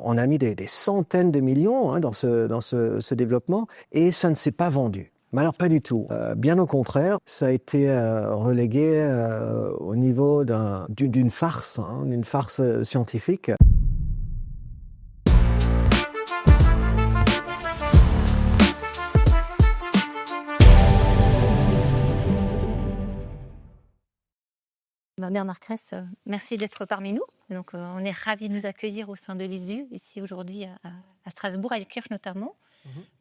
on a mis des centaines de millions dans ce développement et ça ne s'est pas vendu. Mais alors pas du tout. Bien au contraire, ça a été relégué au niveau d'une farce, d'une farce scientifique. Bernard Kress, merci d'être parmi nous. Donc, on est ravis de vous accueillir au sein de l'ISU, ici aujourd'hui à Strasbourg, à Elkirch notamment,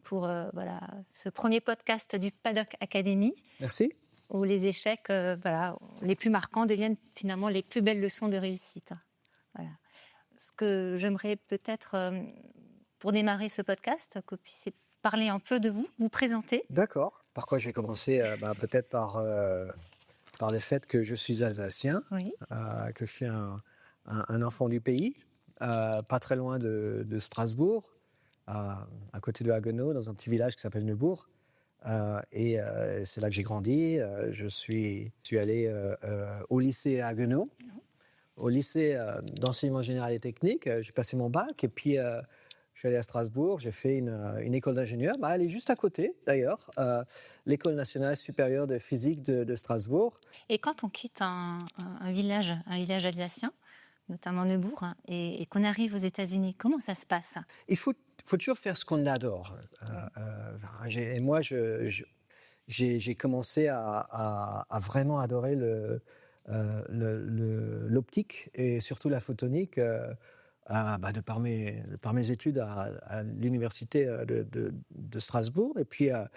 pour ce premier podcast du Paddock Academy. Merci. Où les échecs les plus marquants deviennent finalement les plus belles leçons de réussite. Voilà. Ce que j'aimerais peut-être, pour démarrer ce podcast, que vous puissiez parler un peu de vous, vous présenter. D'accord. Par quoi je vais commencer peut-être par le fait que je suis alsacien, que je suis un enfant du pays, pas très loin de Strasbourg, à côté de Haguenau, dans un petit village qui s'appelle Neubourg. Et c'est là que j'ai grandi. Je suis allé au lycée à Haguenau, au lycée d'enseignement général et technique. J'ai passé mon bac et puis je suis allé à Strasbourg. J'ai fait une école d'ingénieur. Elle est juste à côté d'ailleurs, l'école nationale supérieure de physique de Strasbourg. Et quand on quitte un village alsacien, notamment Neubourg, et qu'on arrive aux États-Unis, comment ça se passe ? Il faut toujours faire ce qu'on adore. Et moi, j'ai commencé à vraiment adorer l'optique et surtout la photonique de par mes études à l'université de Strasbourg et puis à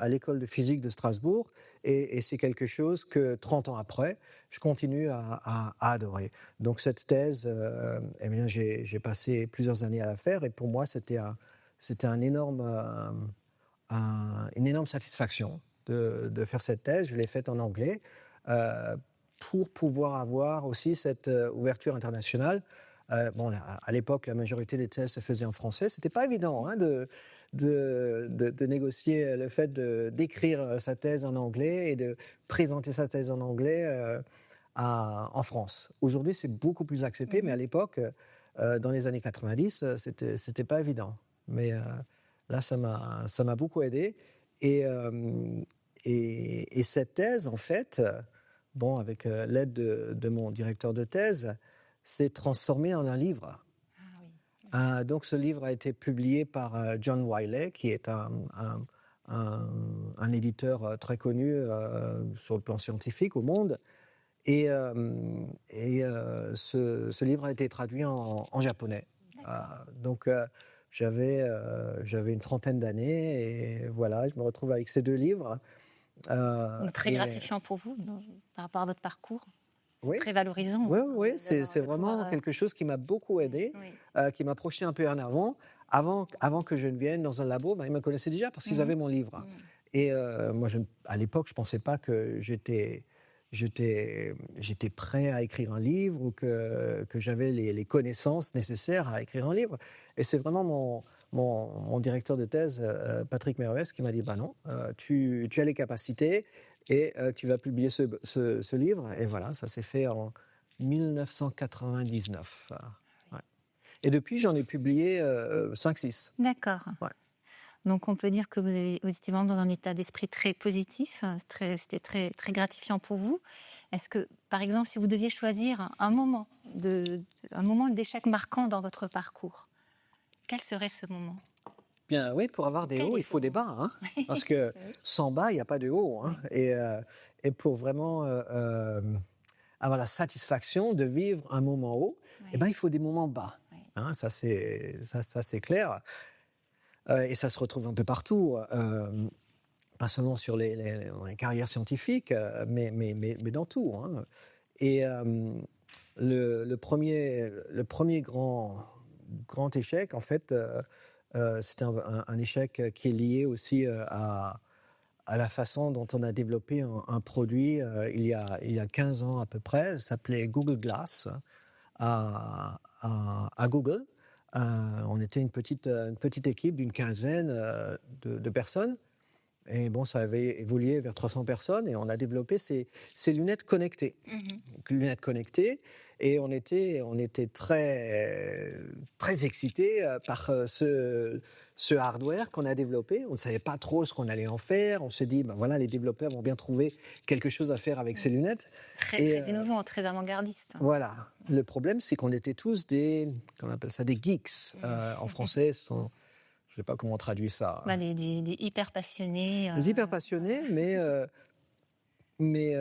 l'école de physique de Strasbourg. Et c'est quelque chose que 30 ans après, je continue à adorer. Donc cette thèse, j'ai passé plusieurs années à la faire et pour moi, c'était une énorme satisfaction de faire cette thèse. Je l'ai faite en anglais pour pouvoir avoir aussi cette ouverture internationale. À l'époque, la majorité des thèses se faisaient en français. C'était pas évident de négocier le fait d'écrire sa thèse en anglais et de présenter sa thèse en anglais en France. Aujourd'hui, c'est beaucoup plus accepté, mais à l'époque, dans les années 90, c'était pas évident. Mais là, ça m'a beaucoup aidé. Et cette thèse, en fait, avec l'aide de mon directeur de thèse, s'est transformée en un livre. Donc, ce livre a été publié par John Wiley, qui est un éditeur très connu sur le plan scientifique au monde. Et ce livre a été traduit en japonais. J'avais une trentaine d'années et voilà, je me retrouve avec ces deux livres. Très gratifiant pour vous par rapport à votre parcours. Oui. Très valorisant. Oui, c'est vraiment quelque chose qui m'a beaucoup aidé, qui m'a projeté un peu en avant. Avant que je ne vienne dans un labo, ils me connaissaient déjà parce qu'ils avaient mon livre. Et moi, à l'époque, je ne pensais pas que j'étais prêt à écrire un livre ou que j'avais les connaissances nécessaires à écrire un livre. Et c'est vraiment mon directeur de thèse, Patrick Merves, qui m'a dit non, tu as les capacités et tu vas publier ce livre. Et voilà, ça s'est fait en 1999. Ouais. Et depuis, j'en ai publié 5-6. D'accord. Ouais. Donc, on peut dire que vous étiez vraiment dans un état d'esprit très positif. C'était très, très gratifiant pour vous. Est-ce que, par exemple, si vous deviez choisir un moment d'échec marquant dans votre parcours, quel serait ce moment ? Bien, oui, pour avoir des hauts, il faut des bas. Parce que sans bas, il n'y a pas de haut. Et pour vraiment avoir la satisfaction de vivre un moment haut, il faut des moments bas. Ça, c'est clair. Et ça se retrouve un peu partout, pas seulement sur les carrières scientifiques, mais dans tout. Et le premier grand échec, en fait, c'était un échec qui est lié aussi à la façon dont on a développé un produit il y a 15 ans à peu près. Ça s'appelait Google Glass à Google. On était une petite équipe d'une quinzaine de personnes. Et ça avait évolué vers 300 personnes et on a développé ces lunettes connectées. Lunettes connectées. Et on était très excités par ce hardware qu'on a développé. On ne savait pas trop ce qu'on allait en faire. On s'est dit, ben voilà, les développeurs vont bien trouver quelque chose à faire avec ces lunettes. Très innovant, très avant-gardiste. Voilà. Le problème, c'est qu'on était tous qu'on appelle ça des geeks. En français, je ne sais pas comment on traduit ça. Des hyper passionnés. Des hyper passionnés, mais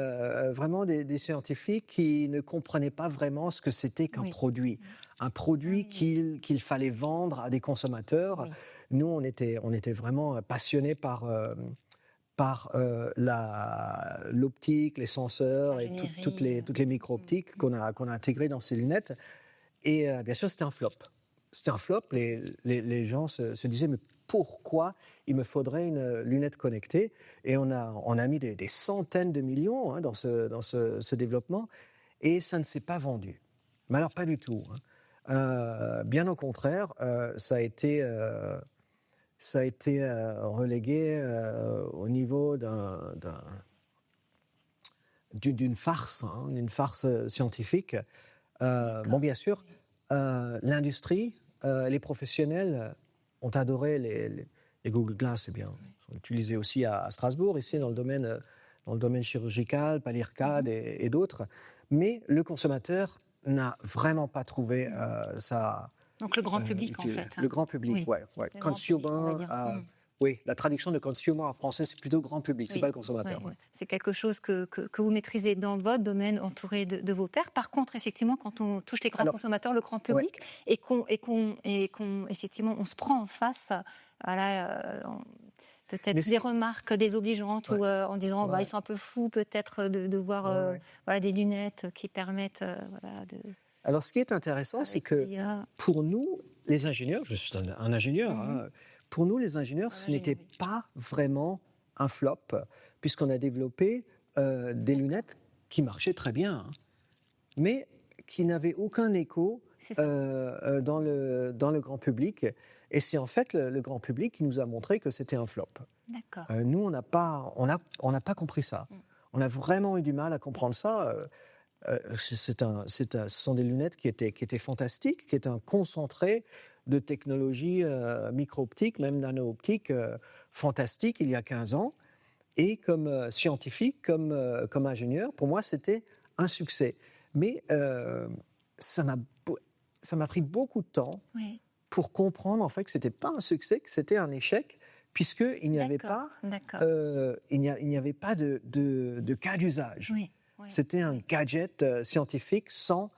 vraiment des scientifiques qui ne comprenaient pas vraiment ce que c'était qu'un produit. Un produit qu'il fallait vendre à des consommateurs. Oui. Nous, on était vraiment passionnés par l'optique, les senseurs et toutes les micro-optiques qu'on a intégrées dans ces lunettes. Et bien sûr, c'était un flop. C'était un flop. Les gens se disaient, mais pourquoi il me faudrait une lunette connectée? Et on a mis des centaines de millions dans ce développement, et ça ne s'est pas vendu. Mais alors, pas du tout. Bien au contraire, ça a été relégué au niveau d'une farce, une farce scientifique. Bon, bien sûr, l'industrie, les professionnels ont adoré les Google Glass. Eh bien, ils sont utilisés aussi à Strasbourg, ici dans le domaine chirurgical, par l'IRCAD et d'autres. Mais le consommateur n'a vraiment pas trouvé ça. Donc le grand public, en fait. Le grand public, oui. Ouais. Consumer, oui, la traduction de consumer en français, c'est plutôt grand public, c'est pas le consommateur. Ouais. C'est quelque chose que vous maîtrisez dans votre domaine, entouré de vos pairs. Par contre, effectivement, quand on touche les grands consommateurs, le grand public, et qu'on effectivement, on se prend en face à peut-être des remarques désobligeantes ou en disant ils sont un peu fous peut-être de voir des lunettes qui permettent de... Alors, ce qui est intéressant, c'est que pour nous, les ingénieurs, je suis un ingénieur, pour nous, les ingénieurs, ce n'était pas vraiment un flop, puisqu'on a développé des lunettes qui marchaient très bien, mais qui n'avaient aucun écho dans le grand public. Et c'est en fait le grand public qui nous a montré que c'était un flop. D'accord. Nous, on n'a pas compris ça. On a vraiment eu du mal à comprendre ça. Ce sont des lunettes qui étaient fantastiques, qui étaient un concentré de technologie micro-optique, même nano-optique, fantastique il y a 15 ans. Et comme scientifique, comme ingénieur, pour moi, c'était un succès. Mais ça m'a pris beaucoup de temps pour comprendre en fait que ce n'était pas un succès, que c'était un échec, puisqu'il n'y avait pas, il n'y avait pas de cas d'usage. C'était un gadget scientifique sans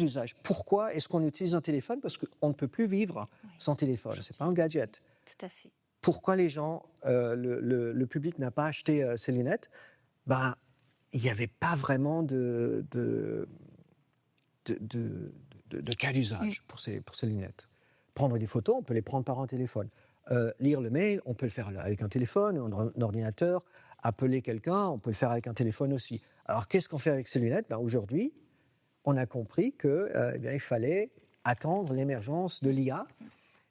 usage. Pourquoi est-ce qu'on utilise un téléphone? Parce qu'on ne peut plus vivre sans téléphone. Ce n'est pas un gadget. Tout à fait. Pourquoi les gens, le public n'a pas acheté ces lunettes? Il n'y avait pas vraiment de cas d'usage pour ces lunettes. Prendre des photos, on peut les prendre par un téléphone. Lire le mail, on peut le faire avec un téléphone, un ordinateur. Appeler quelqu'un, on peut le faire avec un téléphone aussi. Alors, qu'est-ce qu'on fait avec ces lunettes? Aujourd'hui, on a compris qu'il fallait attendre l'émergence de l'IA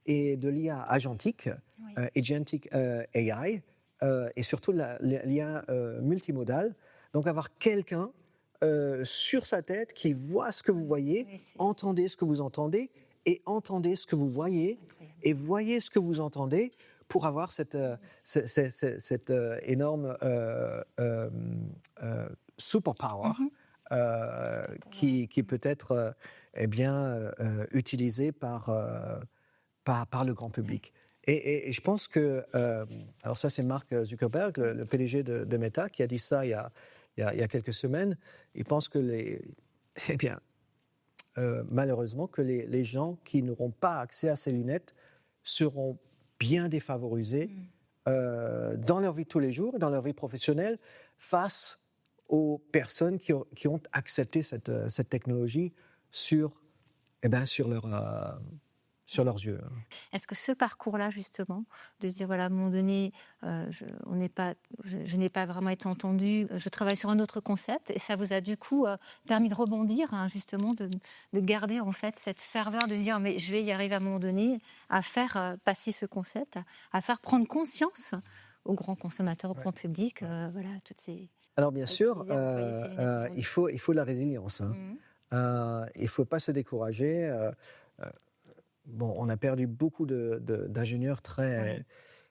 et de l'IA agentique, agentic AI, et surtout l'IA multimodale. Donc, avoir quelqu'un sur sa tête qui voit ce que vous voyez, entendez ce que vous entendez, et entendez ce que vous voyez, et voyez ce que vous entendez, pour avoir cette énorme superpower qui peut être utilisée par le grand public. Et je pense que, alors ça c'est Mark Zuckerberg, le PDG de Meta, qui a dit ça il y a quelques semaines. Il pense que malheureusement que les gens qui n'auront pas accès à ces lunettes seront bien défavorisés dans leur vie de tous les jours, dans leur vie professionnelle, face aux personnes qui ont accepté cette technologie sur leurs yeux. Est-ce que ce parcours-là, justement, de se dire, voilà, à un moment donné, je n'ai pas vraiment été entendue, je travaille sur un autre concept, et ça vous a du coup permis de rebondir, justement, de garder en fait cette ferveur, de se dire, mais je vais y arriver à un moment donné, à faire passer ce concept, à faire prendre conscience aux grands consommateurs, au grand public, toutes ces... Alors bien sûr, il faut de la résilience. Il ne faut pas se décourager. Bon, on a perdu beaucoup d'ingénieurs Oui.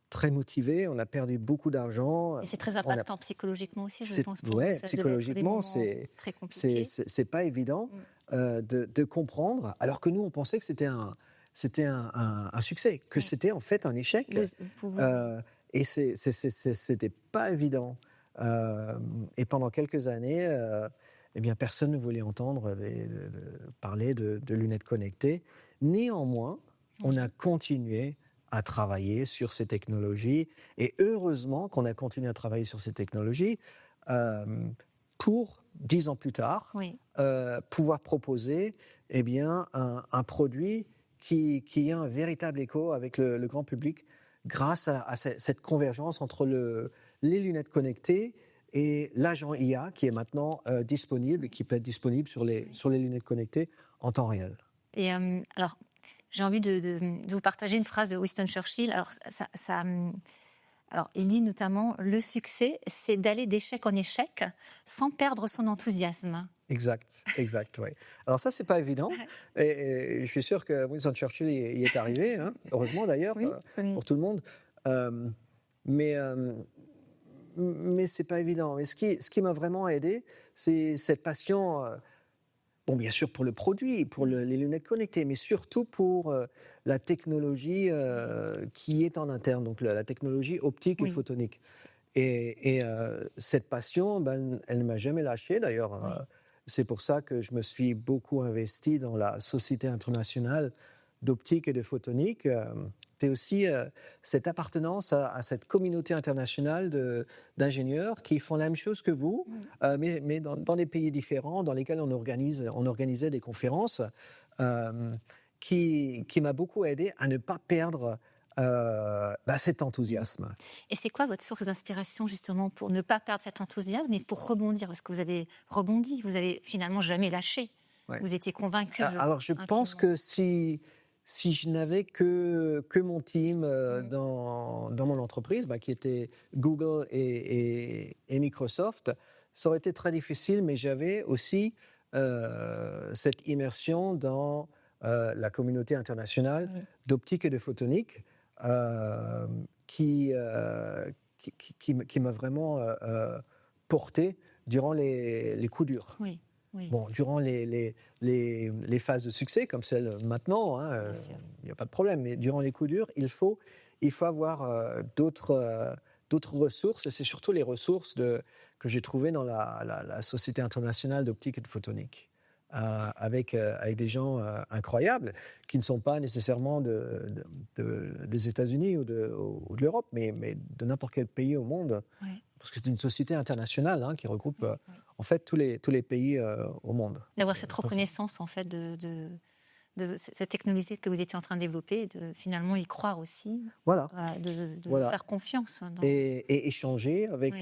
très motivés, on a perdu beaucoup d'argent. Et c'est très On a, impactant psychologiquement aussi, je pense, pour vous. ouais, Ça devait être des psychologiquement, moments très compliqués. c'est pas évident Mm. de comprendre, alors que nous, on pensait que c'était un succès, que Oui. c'était en fait un échec. Pour vous, Euh, et c'était pas évident. Et pendant quelques années, eh bien, personne ne voulait entendre parler de lunettes connectées. Néanmoins, on a oui. continué à travailler sur ces technologies. Et heureusement qu'on a continué à travailler sur ces technologies euh, pour, 10 ans plus tard, Oui. pouvoir proposer eh bien, un produit qui a un véritable écho avec le grand public grâce à cette convergence entre les lunettes connectées et l'agent IA qui est maintenant disponible et qui peut être disponible sur les lunettes connectées en temps réel. Et alors, j'ai envie de vous partager une phrase de Winston Churchill. Alors, alors, il dit notamment: le succès, c'est d'aller d'échec en échec sans perdre son enthousiasme. Exact, oui. Alors ça, c'est pas évident. Et je suis sûr que Winston Churchill y est arrivé, hein, heureusement d'ailleurs, Oui, oui. pour tout le monde. Euh, mais mais c'est pas évident. Et ce qui m'a vraiment aidé, c'est cette passion. Bon, bien sûr pour le produit, pour les lunettes connectées, mais surtout pour la technologie qui est en interne, donc la technologie optique et Oui. photonique. Et cette passion, ben, elle ne m'a jamais lâché. D'ailleurs, Oui. c'est pour ça que je me suis beaucoup investi dans la Société internationale d'optique et de photonique. C'est aussi cette appartenance à cette communauté internationale d'ingénieurs qui font la même chose que vous, Oui. mais dans des pays différents, dans lesquels on organisait des conférences, euh, qui m'a beaucoup aidé à ne pas perdre cet enthousiasme. Et c'est quoi votre source d'inspiration justement pour ne pas perdre cet enthousiasme et pour rebondir? Parce que vous avez rebondi, vous avez finalement jamais lâché. Ouais. Vous étiez convaincu, Alors, je pense intimement. que si je n'avais que mon team Mm. dans mon entreprise, qui était Google et Microsoft, ça aurait été très difficile, mais j'avais aussi cette immersion dans la communauté internationale Oui. d'optique et de photonique euh, qui m'a vraiment porté durant les coups durs. Oui. Oui. Bon, durant les phases de succès, comme celle maintenant, Bien sûr. il n'y a pas de problème, mais durant les coups durs, il faut avoir d'autres ressources, et c'est surtout les ressources que j'ai trouvées dans la Société internationale d'optique et de photonique, avec des gens incroyables, qui ne sont pas nécessairement des États-Unis ou de l'Europe, mais de n'importe quel pays au monde, Oui. parce que c'est une société internationale qui regroupe Oui. en fait tous les pays au monde. D'avoir cette reconnaissance en fait de cette technologie que vous étiez en train de développer, de finalement y croire aussi, Voilà, de vous voilà. faire confiance. Et échanger Oui.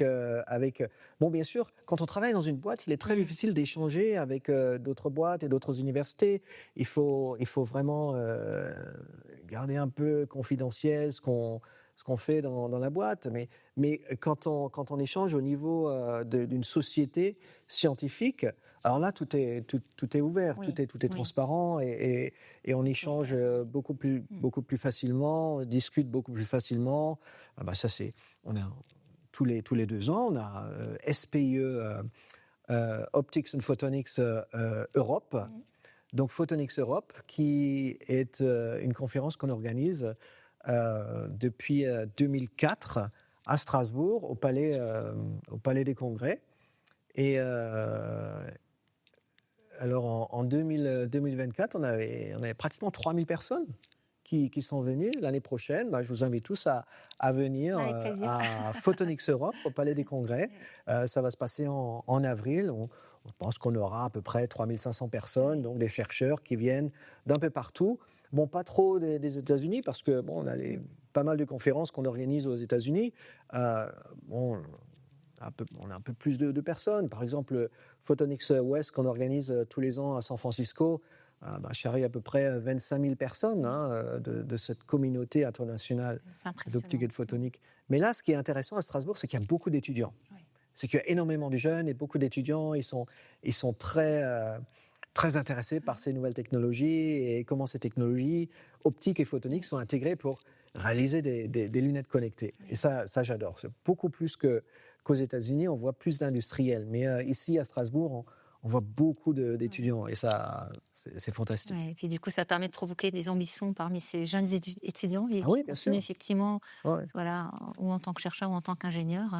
avec. Bon, bien sûr, quand on travaille dans une boîte, il est très difficile d'échanger avec d'autres boîtes et d'autres universités. Il faut vraiment garder un peu confidentiel ce qu'on fait dans la boîte. Mais quand on échange au niveau d'une société scientifique, alors là, tout est ouvert, Oui. tout est Oui. transparent et on échange beaucoup plus facilement, on discute beaucoup plus facilement. Ça, on a tous les 2 ans, on a SPIE, Optics and Photonics Europe. Donc Photonics Europe, qui est une conférence qu'on organise depuis 2004 à Strasbourg, au Palais des Congrès. Et alors en 2024, on avait pratiquement 3000 personnes qui sont venues. L'année prochaine, je vous invite tous à venir Avec plaisir. à Photonics Europe, au Palais des Congrès. Ça va se passer en avril. On pense qu'on aura à peu près 3500 personnes, donc des chercheurs qui viennent d'un peu partout. Bon, pas trop des États-Unis, parce que on a pas mal de conférences qu'on organise aux États-Unis. On a un peu plus de personnes. Par exemple, Photonics West, qu'on organise tous les ans à San Francisco, charrie à peu près 25 000 personnes de cette communauté internationale C'est impressionnant. d'optique et de photonique. Mais là, ce qui est intéressant à Strasbourg, c'est qu'il y a beaucoup d'étudiants. Oui. C'est qu'il y a énormément de jeunes et beaucoup d'étudiants. Ils sont très très intéressé par ces nouvelles technologies et comment ces technologies optiques et photoniques sont intégrées pour réaliser des lunettes connectées. Et ça j'adore. C'est beaucoup plus qu'aux États-Unis, on voit plus d'industriels. Mais ici, à Strasbourg, on voit beaucoup d'étudiants et ça, c'est fantastique. Ouais, et puis du coup, ça permet de provoquer des ambitions parmi ces jeunes étudiants et Ah qui oui, bien continuent sûr. effectivement, Ouais. voilà, ou en tant que chercheur ou en tant qu'ingénieur.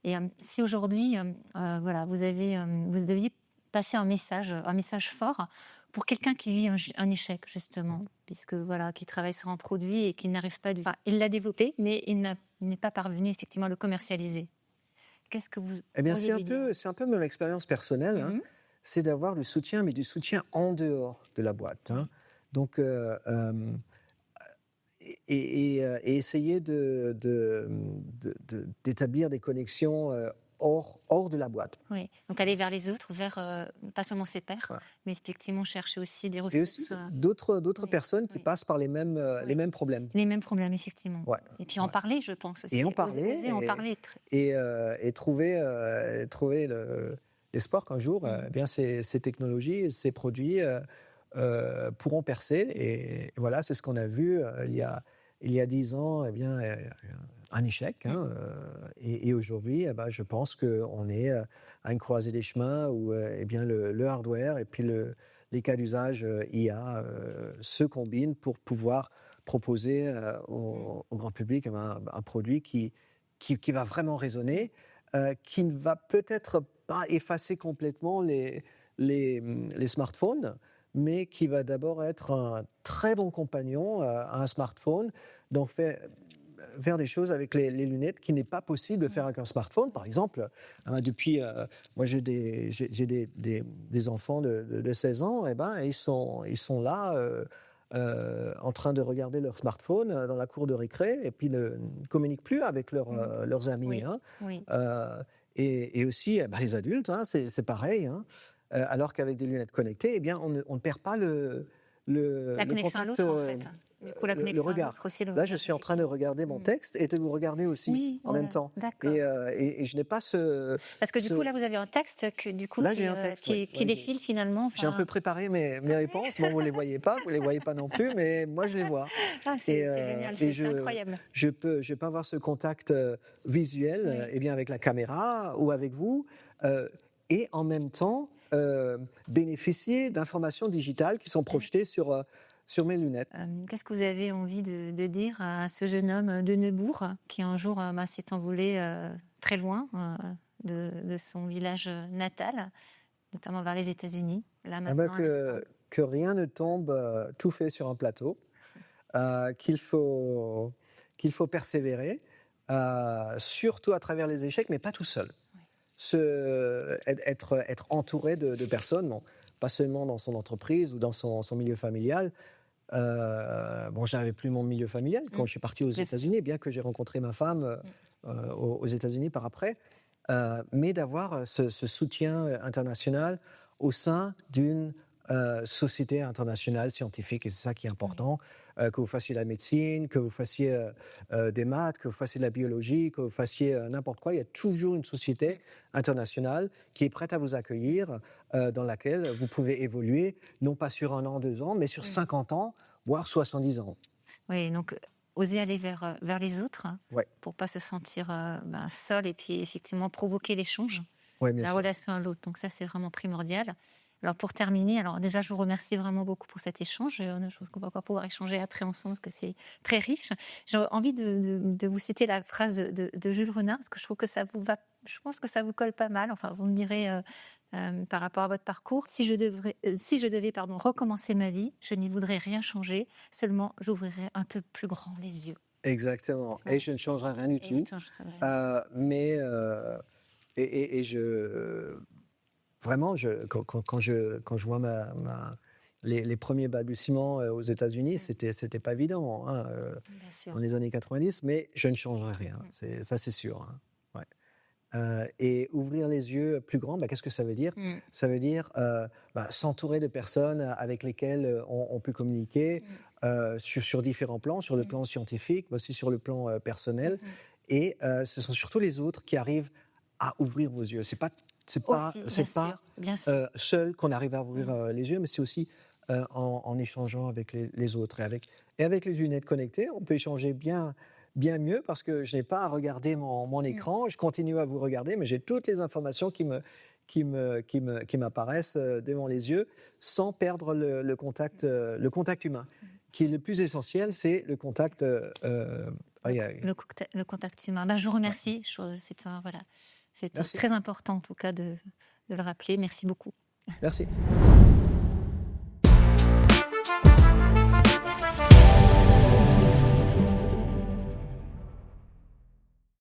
Et si aujourd'hui, voilà, vous deviez passer un message fort pour quelqu'un qui vit un échec justement, puisque voilà, qui travaille sur un produit et qui n'arrive pas, enfin, il l'a développé, mais il n'est pas parvenu effectivement à le commercialiser. Qu'est-ce que vous Eh bien, pourriez lui dire? c'est un peu mon expérience personnelle, hein. Mhm. C'est d'avoir du soutien, mais du soutien en dehors de la boîte, hein. Donc, et essayer d'établir des connexions hors de la boîte. Oui, donc aller vers les autres, vers pas seulement ses pairs, Voilà. mais effectivement chercher aussi des Et aussi ressources. d'autres Oui, personnes qui oui, passent par les oui. mêmes problèmes. Les mêmes problèmes, effectivement. Ouais, Et puis en ouais. parler, je pense Et aussi. en parler Oser en parler. et trouver l'espoir qu'un jour, Mhm. eh bien, ces technologies, ces produits pourront percer. Et voilà, c'est ce qu'on a vu il y a 10 ans, eh bien, un échec, Mm. hein, et aujourd'hui, eh ben, je pense qu'on est à une croisée des chemins où eh bien, le hardware et puis les cas d'usage IA se combinent pour pouvoir proposer au grand public un produit qui va vraiment résonner, qui ne va peut-être pas effacer complètement les smartphones, mais qui va d'abord être un très bon compagnon à un smartphone, donc faire des choses avec les lunettes qui n'est pas possible de faire avec un smartphone. Par exemple, moi j'ai des enfants de 16 ans, et ben, ils sont là en train de regarder leur smartphone dans la cour de récré et puis ne communiquent plus avec Mm. leurs amis, Oui, hein. oui. Et aussi, les adultes, hein, c'est pareil, hein. Alors qu'avec des lunettes connectées, eh bien, on ne perd pas La le connexion à contact, l'autre, en fait. Du coup, la le connexion à regard. l'autre aussi, Là, je suis en train de effectivement. regarder mon Mm. texte et de vous regarder aussi Oui, en même voilà, temps. d'accord. Et je n'ai pas ce, Parce que du ce... coup, là, vous avez un texte que, du coup, Là, j'ai un texte, oui. qui défile finalement. J'ai un peu Enfin, préparé mes réponses. Bon, vous ne les voyez pas non plus, mais moi, je les vois. c'est génial, Et c'est incroyable. je vais pas avoir ce contact visuel Oui. eh bien avec la caméra ou avec vous, et en même temps bénéficier d'informations digitales qui sont projetées sur mes lunettes. Qu'est-ce que vous avez envie de dire à ce jeune homme de Neubourg qui un jour s'est envolé très loin de son village natal, notamment vers les États-Unis, là Ah ben, maintenant à l'instant? que rien ne tombe tout fait sur un plateau, qu'il faut persévérer, surtout à travers les échecs, mais pas tout seul. Être entouré de personnes, bon, pas seulement dans son entreprise ou dans son milieu familial. Bon, je n'avais plus mon milieu familial quand Mm. je suis parti aux Bien sûr. États-Unis, bien que j'ai rencontré ma femme aux États-Unis par après, mais d'avoir ce soutien international au sein d'une société internationale scientifique, et c'est ça qui est Oui. important, que vous fassiez la médecine, que vous fassiez des maths, que vous fassiez de la biologie, que vous fassiez n'importe quoi, il y a toujours une société internationale qui est prête à vous accueillir, dans laquelle vous pouvez évoluer, non pas sur 1 an, 2 ans, mais sur Oui. 50 ans, voire 70 ans. Oui, donc oser aller vers les autres Ouais, pour pas se sentir seul et puis effectivement provoquer l'échange, ouais, bien la sûr. relation à l'autre. Donc ça, c'est vraiment primordial. Alors pour terminer, alors déjà, je vous remercie vraiment beaucoup pour cet échange. Je pense qu'on va encore pouvoir échanger après ensemble parce que c'est très riche. J'ai envie de vous citer la phrase de Jules Renard parce que je trouve que ça vous va. Je pense que ça vous colle pas mal. Enfin, vous me direz par rapport à votre parcours. Si je devais, pardon, recommencer ma vie, je n'y voudrais rien changer. Seulement, j'ouvrirais un peu plus grand les yeux. Exactement. Et Ouais. je ne changerai rien du Et vous tout. changerez rien. Mais et vraiment, quand je vois les premiers balbutiements aux États-Unis, c'était pas évident, hein, Bien sûr. dans les années 90, mais je ne changerai rien. Ça, c'est sûr, hein. Ouais. Et ouvrir les yeux plus grands, qu'est-ce que ça veut dire? Mm. Ça veut dire s'entourer de personnes avec lesquelles on peut communiquer sur différents plans, sur le plan scientifique, mais aussi sur le plan personnel. Mhm. Et ce sont surtout les autres qui arrivent à ouvrir vos yeux. C'est pas c'est Aussi, bien pas sûr, bien sûr. seul qu'on arrive à ouvrir les yeux, mais c'est aussi en échangeant avec les autres. Et avec les lunettes connectées, on peut échanger bien mieux parce que je n'ai pas à regarder mon écran, je continue à vous regarder, mais j'ai toutes les informations qui m'apparaissent devant les yeux sans perdre le contact humain. Qui est le plus essentiel, c'est le contact. Le contact humain. Ben, je vous remercie. Voilà, c'est Merci. très important en tout cas de le rappeler. Merci beaucoup. Merci.